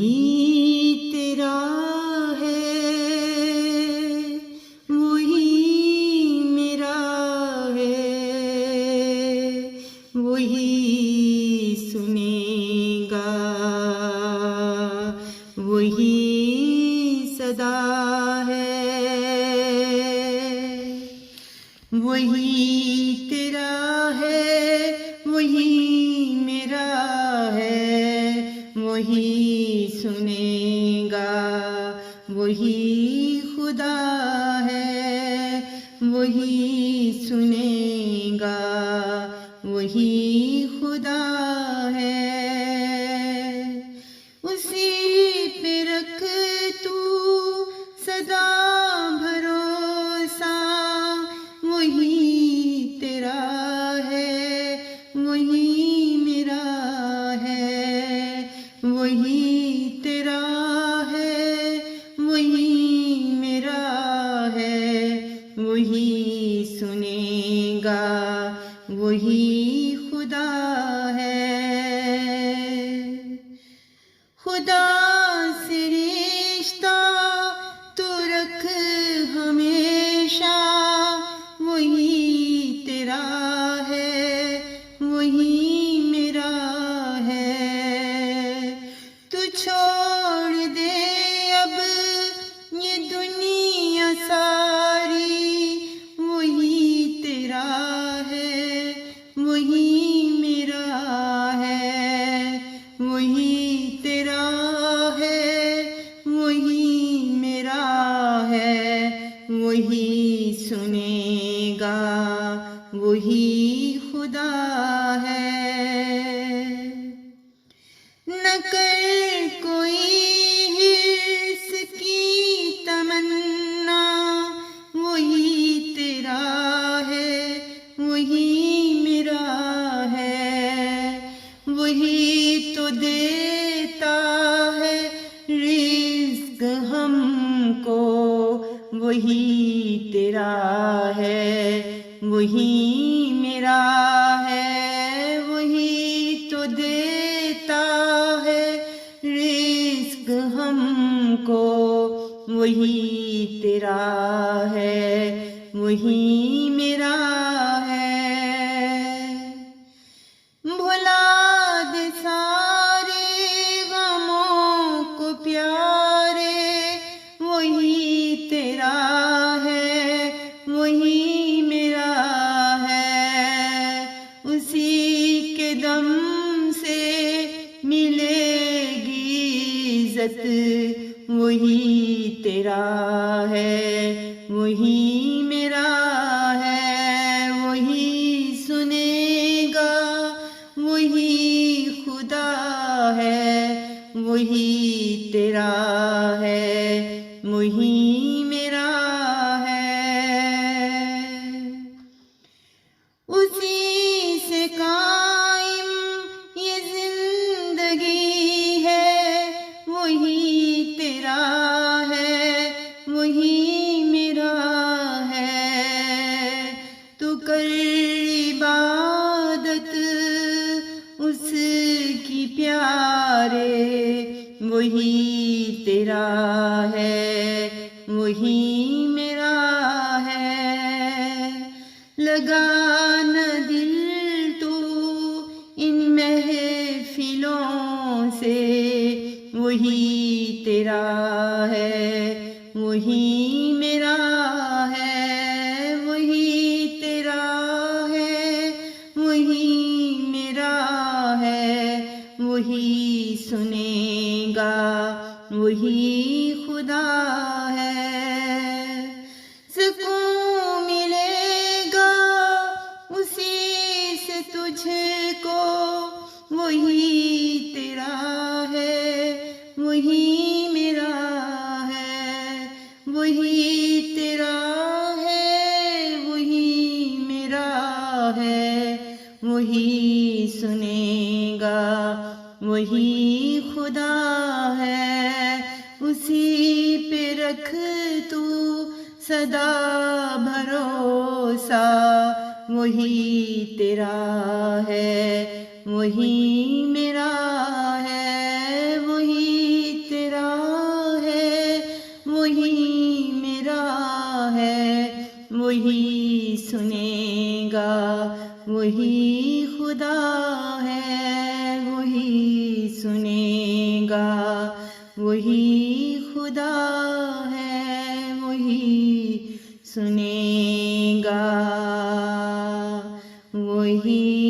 وہی تیرا ہے، وہی میرا ہے، وہی سنے گا، وہی صدا ہے، وہی تیرا ہے، وہی میرا ہے، وہی سنے گا، وہی خدا ہے، وہی سنے گا، وہی خدا ہے، اسی پہ رکھ تو سدا بھروسہ، وہی تیرا ہے، وہی میرا ہے، وہی تیرا ہے، وہی میرا ہے، وہی سنے گا، وہی خدا ہے، خدا سے رشتہ تو رکھ ہمیشہ، وہی تیرا ہے، وہی میرا ہے، تو چھوڑ دے اب یہ دنیا ساری، وہی تیرا ہے، وہی میرا ہے، وہی تیرا ہے، وہی میرا ہے، وہی سنے گا، وہی خدا ہے، نہ کر کوئی حرص کی تمنا، وہی تیرا ہے، وہی میرا ہے، وہی تو دیتا ہے رزق ہم کو، وہی تیرا ہے، وہی میرا ہے، وہی تو دیتا ہے رزق ہم کو، وہی تیرا ہے، وہی میرا ہے، بھلا دے سارے غموں کو پیارے، وہی تیرا ہے، وہی میرا ہے، اسی کے دم سے ملے گی عزت، وہی تیرا ہے، وہی میرا ہے، وہی سنے گا، وہی خدا ہے، وہی تیرا ہے، وہی میرا ہے، اسی سے قائم یہ زندگی ہے، وہی تیرا ہے، وہی میرا ہے، تو کر عبادت اس کی پیارے، وہی تیرا ہے، وہی میرا ہے، لگا نہ دل تو ان محفلوں سے، وہی تیرا ہے، وہی میرا ہے، وہی تیرا ہے، وہی میرا ہے، وہی سنے گا، وہی خدا ہے، سکون ملے گا اسی سے تجھ کو، وہی تیرا ہے، وہی میرا ہے، وہی تیرا ہے، وہی میرا ہے، وہی سنے گا، وہی خدا ہے، اسی پہ رکھ تو سدا بھروسہ، وہی تیرا ہے، وہی میرا ہے، وہی سنے گا، وہی خدا ہے، وہی سنے گا، وہی خدا ہے، وہی سنے گا، وہی